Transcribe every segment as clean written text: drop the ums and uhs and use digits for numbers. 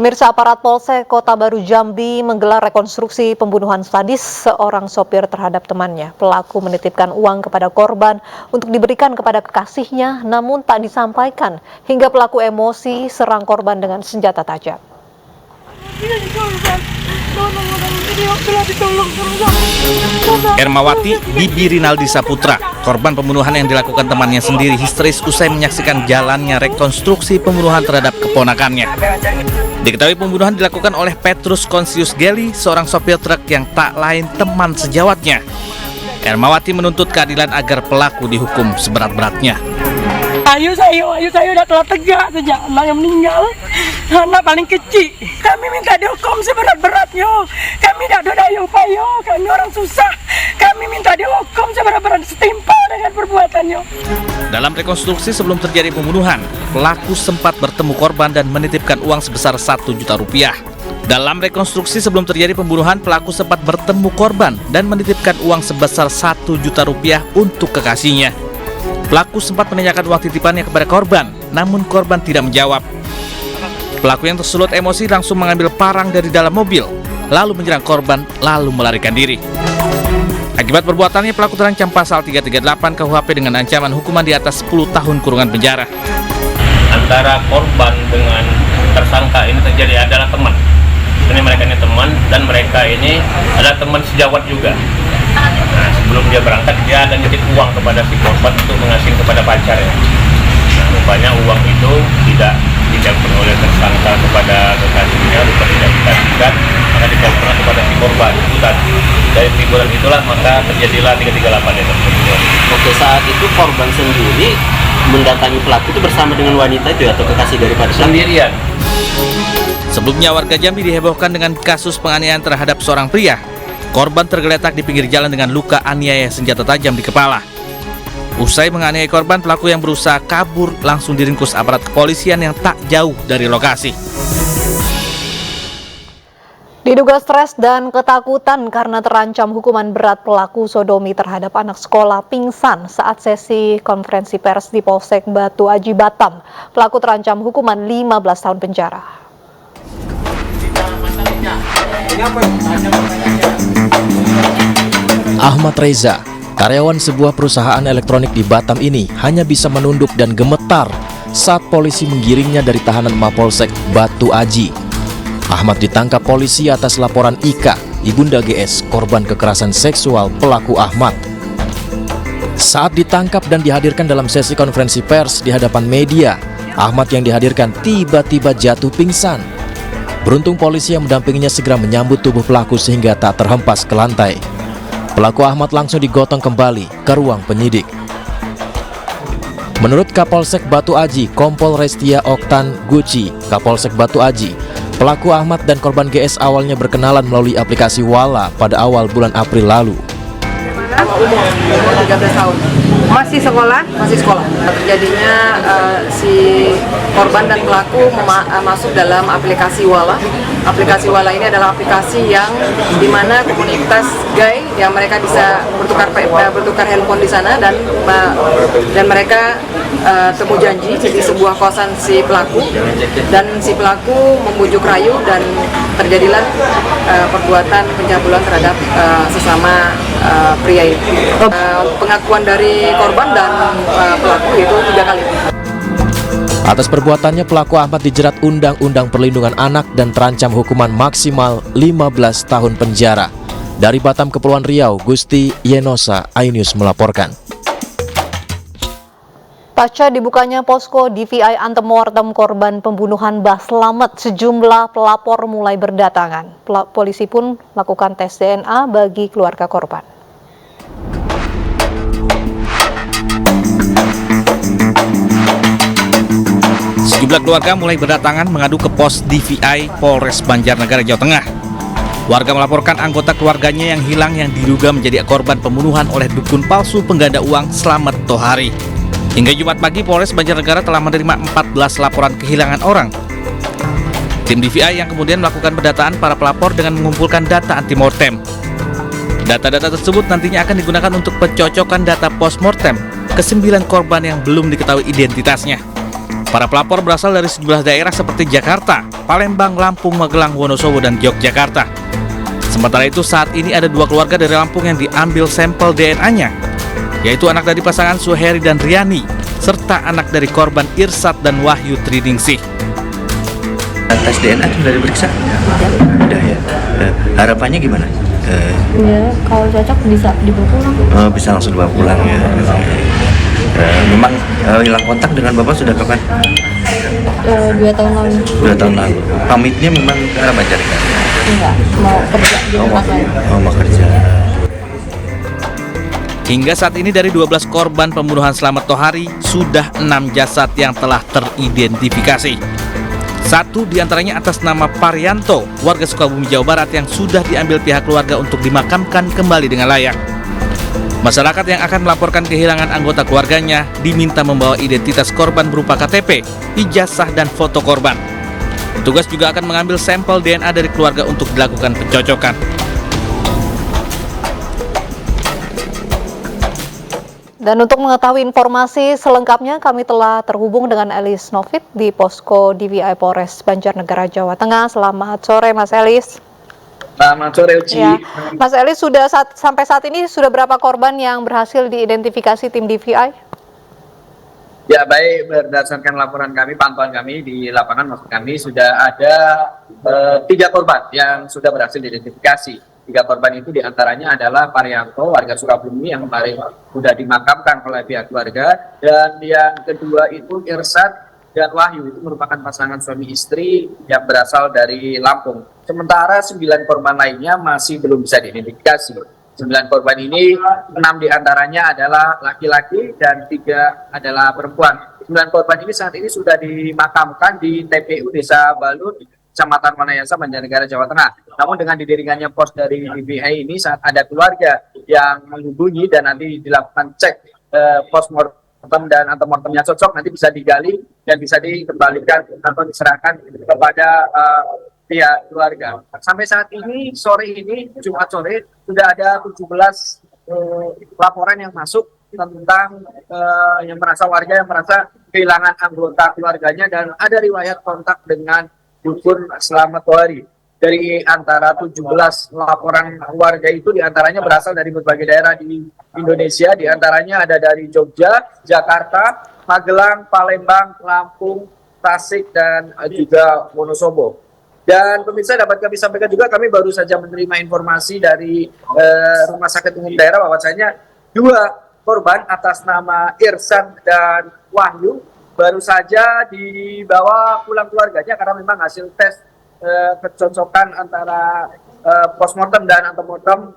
Pemirsa, aparat Polsek Kota Baru Jambi menggelar rekonstruksi pembunuhan sadis seorang sopir terhadap temannya. Pelaku menitipkan uang kepada korban untuk diberikan kepada kekasihnya, namun tak disampaikan hingga pelaku emosi serang korban dengan senjata tajam. Ermawati Bibi Rinaldi Saputra, korban pembunuhan yang dilakukan temannya sendiri, histeris usai menyaksikan jalannya rekonstruksi pembunuhan terhadap keponakannya. Diketahui pembunuhan dilakukan oleh Petrus Konsius Geli, seorang sopir truk yang tak lain teman sejawatnya. Ermawati menuntut keadilan agar pelaku dihukum seberat-beratnya. Ayo saya udah telah tegak sejak anak yang meninggal. Anak paling kecil. Kami minta dihukum seberat-beratnya. Kami tidak ada daya upaya. Kami orang susah. Kami minta dihukum seberat-berat setimpal dengan perbuatannya. Dalam rekonstruksi sebelum terjadi pembunuhan, pelaku sempat bertemu korban dan menitipkan uang sebesar 1 juta rupiah. Dalam rekonstruksi sebelum terjadi pembunuhan, pelaku sempat bertemu korban dan menitipkan uang sebesar 1 juta rupiah untuk kekasihnya. Pelaku sempat menanyakan uang titipannya kepada korban, namun korban tidak menjawab. Pelaku yang tersulut emosi langsung mengambil parang dari dalam mobil, lalu menyerang korban, lalu melarikan diri. Akibat perbuatannya, pelaku terancam pasal 338 KUHP dengan ancaman hukuman di atas 10 tahun kurungan penjara. Antara korban dengan tersangka ini terjadi adalah teman. Ini mereka ini teman, dan mereka ini adalah teman sejawat juga. Nah, sebelum dia berangkat, dia ada nitip uang kepada si korban untuk mengasih kepada pacarnya. Nah, rupanya uang itu tidak ditelepon oleh tersangka kepada kekasihnya, lupa tidak dikasihkan, maka ditelepon kepada si korban. Itu tadi. Dari tiburan itulah maka terjadilah 338 itu. Oke, saat itu korban sendiri mendatangi pelaku itu bersama dengan wanita itu atau kekasih daripada pelaku? Sendirian. Sebelumnya warga Jambi dihebohkan dengan kasus penganiayaan terhadap seorang pria. Korban tergeletak di pinggir jalan dengan luka aniaya senjata tajam di kepala. Usai menganiaya korban, pelaku yang berusaha kabur langsung diringkus aparat kepolisian yang tak jauh dari lokasi. Diduga stres dan ketakutan karena terancam hukuman berat, pelaku sodomi terhadap anak sekolah pingsan saat sesi konferensi pers di Polsek Batu Aji, Batam. Pelaku terancam hukuman 15 tahun penjara. Ahmad Reza, karyawan sebuah perusahaan elektronik di Batam ini hanya bisa menunduk dan gemetar saat polisi menggiringnya dari tahanan Mapolsek Batu Aji. Ahmad ditangkap polisi atas laporan Ika, ibunda GS, korban kekerasan seksual pelaku Ahmad. Saat ditangkap dan dihadirkan dalam sesi konferensi pers di hadapan media, Ahmad yang dihadirkan tiba-tiba jatuh pingsan. Beruntung polisi yang mendampinginya segera menyambut tubuh pelaku sehingga tak terhempas ke lantai. Pelaku Ahmad langsung digotong kembali ke ruang penyidik. Menurut Kapolsek Batu Aji, Kompol Restia Oktan Guci, Kapolsek Batu Aji, pelaku Ahmad dan korban GS awalnya berkenalan melalui aplikasi Wala pada awal bulan April lalu. Umur 13 tahun. Masih sekolah? Masih sekolah. Terjadinya si korban dan pelaku masuk dalam aplikasi Wala. Aplikasi Wala ini adalah aplikasi yang dimana komunitas gay yang mereka bisa bertukar handphone di sana dan mereka temu janji di sebuah kosan si pelaku, dan si pelaku membujuk rayu dan terjadilah perbuatan pencabulan terhadap sesama pria itu. Pengakuan dari korban dan pelaku itu 3 kali. Atas perbuatannya, pelaku Ahmad dijerat Undang-Undang Perlindungan Anak dan terancam hukuman maksimal 15 tahun penjara. Dari Batam, Kepulauan Riau, Gusti Yenosa, iNews melaporkan. Pasca dibukanya posko DVI antemortem korban pembunuhan Mbah Slamet, sejumlah pelapor mulai berdatangan. Polisi pun melakukan tes DNA bagi keluarga korban. Sejumlah keluarga mulai berdatangan mengadu ke pos DVI Polres Banjarnegara, Jawa Tengah. Warga melaporkan anggota keluarganya yang hilang yang diduga menjadi korban pembunuhan oleh dukun palsu pengganda uang Slamet Tohari. Hingga Jumat pagi, Polres Banjarnegara telah menerima 14 laporan kehilangan orang. Tim DVI yang kemudian melakukan pendataan para pelapor dengan mengumpulkan data antimortem. Data-data tersebut nantinya akan digunakan untuk pencocokan data postmortem ke 9 korban yang belum diketahui identitasnya. Para pelapor berasal dari sejumlah daerah seperti Jakarta, Palembang, Lampung, Magelang, Wonosobo, dan Yogyakarta. Sementara itu saat ini ada 2 keluarga dari Lampung yang diambil sampel DNA-nya, yaitu anak dari pasangan Suheri dan Riani, serta anak dari korban Irsad dan Wahyu Triningsih. Tes DNA sudah diperiksa? Sudah ya. Harapannya gimana? Ya, kalau cocok bisa dibawa pulang. Bisa langsung dibawa pulang ya. Memang hilang kontak dengan Bapak sudah kapan? 2 tahun lalu. 2 tahun lalu. Pamitnya memang ke arah Banjarnegara? Enggak, mau kerja di tempat lain. Mau kerja. Hingga saat ini dari 12 korban pembunuhan Slamet Tohari, sudah 6 jasad yang telah teridentifikasi. 1 diantaranya atas nama Parianto, warga Sukabumi, Jawa Barat yang sudah diambil pihak keluarga untuk dimakamkan kembali dengan layak. Masyarakat yang akan melaporkan kehilangan anggota keluarganya diminta membawa identitas korban berupa KTP, ijazah, dan foto korban. Petugas juga akan mengambil sampel DNA dari keluarga untuk dilakukan pencocokan. Dan untuk mengetahui informasi selengkapnya, kami telah terhubung dengan Elis Novit di Posko DVI Polres Banjarnegara, Jawa Tengah. Selamat sore, Mas Elis. Selamat sore, Uci. Ya. Mas Elis, sampai saat ini sudah berapa korban yang berhasil diidentifikasi tim DVI? Ya, baik, berdasarkan laporan kami, pantauan kami di lapangan, maksud kami sudah ada 3 korban yang sudah berhasil diidentifikasi. 3 korban itu diantaranya adalah Parianto, warga Sukabumi yang kemarin sudah dimakamkan oleh pihak keluarga, dan yang kedua itu Irsad dan Wahyu, itu merupakan pasangan suami istri yang berasal dari Lampung. Sementara 9 korban lainnya masih belum bisa diidentifikasi. 9 korban ini, 6 diantaranya adalah laki-laki dan 3 adalah perempuan. 9 korban ini saat ini sudah dimakamkan di TPU Desa Balut, Kecamatan Wanayasa, Banjarnegara, Jawa Tengah. Namun dengan didirikannya pos dari DVI ini, saat ada keluarga yang menghubungi dan nanti dilakukan cek postmortem dan antemortemnya cocok, nanti bisa digali dan bisa dikembalikan atau diserahkan kepada pihak keluarga. Sampai saat ini, sore ini, Jumat sore, sudah ada 17 laporan yang masuk tentang warga yang merasa kehilangan anggota keluarganya dan ada riwayat kontak dengan dukun Slamet Tohari. Dari antara 17 laporan warga itu, diantaranya berasal dari berbagai daerah di Indonesia, diantaranya ada dari Jogja, Jakarta, Magelang, Palembang, Lampung, Tasik, dan juga Wonosobo. Dan pemirsa, dapat kami sampaikan juga, kami baru saja menerima informasi dari Rumah Sakit Umum Daerah bahwasanya 2 korban atas nama Irsad dan Wahyu baru saja dibawa pulang keluarganya karena memang hasil tes kecocokan antara postmortem dan antemortem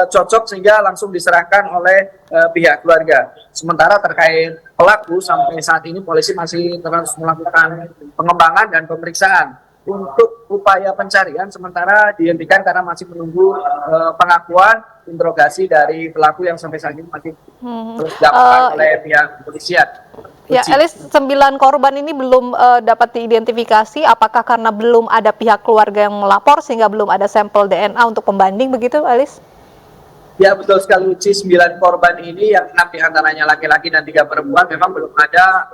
cocok sehingga langsung diserahkan oleh pihak keluarga. Sementara terkait pelaku, sampai saat ini polisi masih terus melakukan pengembangan dan pemeriksaan. Untuk upaya pencarian sementara dihentikan karena masih menunggu pengakuan interogasi dari pelaku yang sampai saat ini masih terus dilakukan oleh pihak kepolisian. Ya, Elis, 9 korban ini belum dapat diidentifikasi. Apakah karena belum ada pihak keluarga yang melapor sehingga belum ada sampel DNA untuk pembanding begitu, Elis? Ya, betul sekali, Uci. 9 korban ini yang 6 diantaranya laki-laki dan 3 perempuan, memang belum ada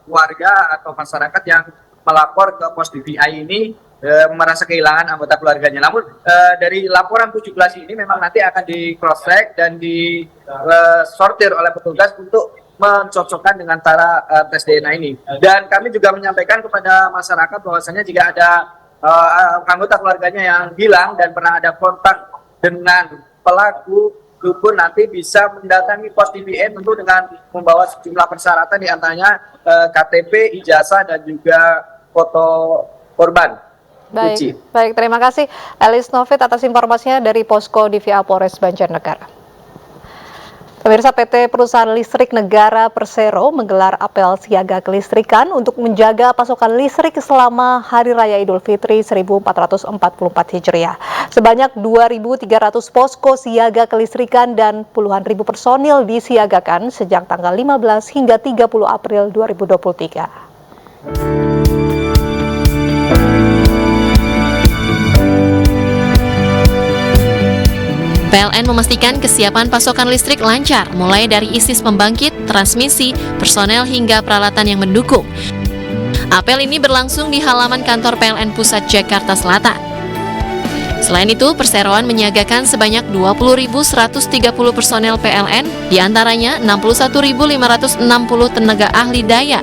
warga atau masyarakat yang melapor ke pos DVI ini merasa kehilangan anggota keluarganya. Namun dari laporan 17 ini memang nanti akan di cross check dan disortir oleh petugas untuk mencocokkan dengan cara tes DNA ini. Dan kami juga menyampaikan kepada masyarakat bahwasanya jika ada anggota keluarganya yang hilang dan pernah ada kontak dengan pelaku, dukun nanti bisa mendatangi pos DVI tentu dengan membawa sejumlah persyaratan, diantaranya KTP, ijazah, dan juga foto korban. Baik, terima kasih Elis Novit atas informasinya dari Posko DVI Polres Banjarnegara. Pemirsa, PT Perusahaan Listrik Negara Persero menggelar apel siaga kelistrikan untuk menjaga pasokan listrik selama Hari Raya Idul Fitri 1444 Hijriah. Sebanyak 2.300 posko siaga kelistrikan dan puluhan ribu personil disiagakan sejak tanggal 15 hingga 30 April 2023. PLN memastikan kesiapan pasokan listrik lancar, mulai dari isis pembangkit, transmisi, personel hingga peralatan yang mendukung. Apel ini berlangsung di halaman kantor PLN Pusat Jakarta Selatan. Selain itu, perseroan menyiagakan sebanyak 20.130 personel PLN, diantaranya 61.560 tenaga ahli daya,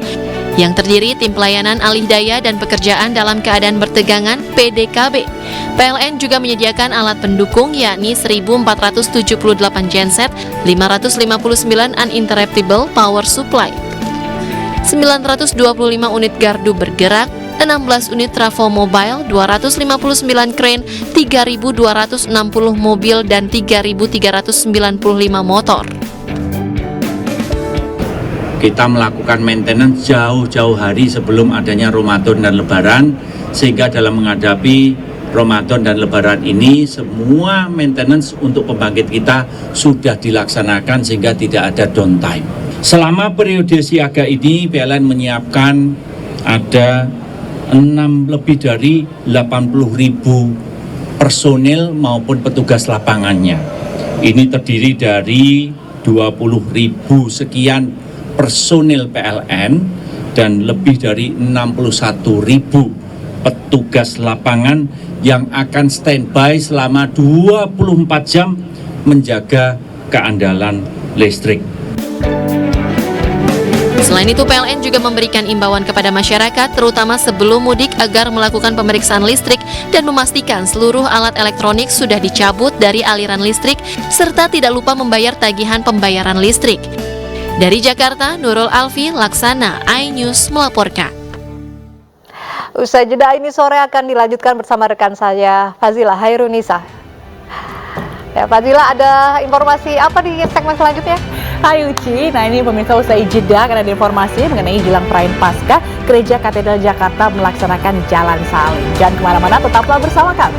yang terdiri tim pelayanan alih daya dan pekerjaan dalam keadaan bertegangan (PDKB). PLN juga menyediakan alat pendukung yakni 1.478 genset, 559 uninterruptible power supply, 925 unit gardu bergerak, 16 unit trafo mobile, 259 crane, 3.260 mobil, dan 3.395 motor. Kita melakukan maintenance jauh-jauh hari sebelum adanya Ramadan dan Lebaran, sehingga dalam menghadapi Ramadan dan Lebaran ini semua maintenance untuk pembangkit kita sudah dilaksanakan sehingga tidak ada downtime. Selama periode siaga ini PLN menyiapkan ada lebih dari 80.000 personil maupun petugas lapangannya. Ini terdiri dari 20.000 sekian personil PLN dan lebih dari 61.000 petugas lapangan yang akan standby selama 24 jam menjaga keandalan listrik. Selain itu, PLN juga memberikan imbauan kepada masyarakat, terutama sebelum mudik, agar melakukan pemeriksaan listrik dan memastikan seluruh alat elektronik sudah dicabut dari aliran listrik, serta tidak lupa membayar tagihan pembayaran listrik. Dari Jakarta, Nurul Alfi Laksana, iNews melaporkan. Usai jeda ini sore akan dilanjutkan bersama rekan saya, Fazila Hairunisa. Ya, Fazila, ada informasi apa di segmen selanjutnya? Hai Uci, nah ini pemirsa, usai jeda karena ada informasi mengenai jelang perayaan Paskah, Gereja Katedral Jakarta melaksanakan Jalan Salib. Jangan kemana-mana, tetaplah bersama kami.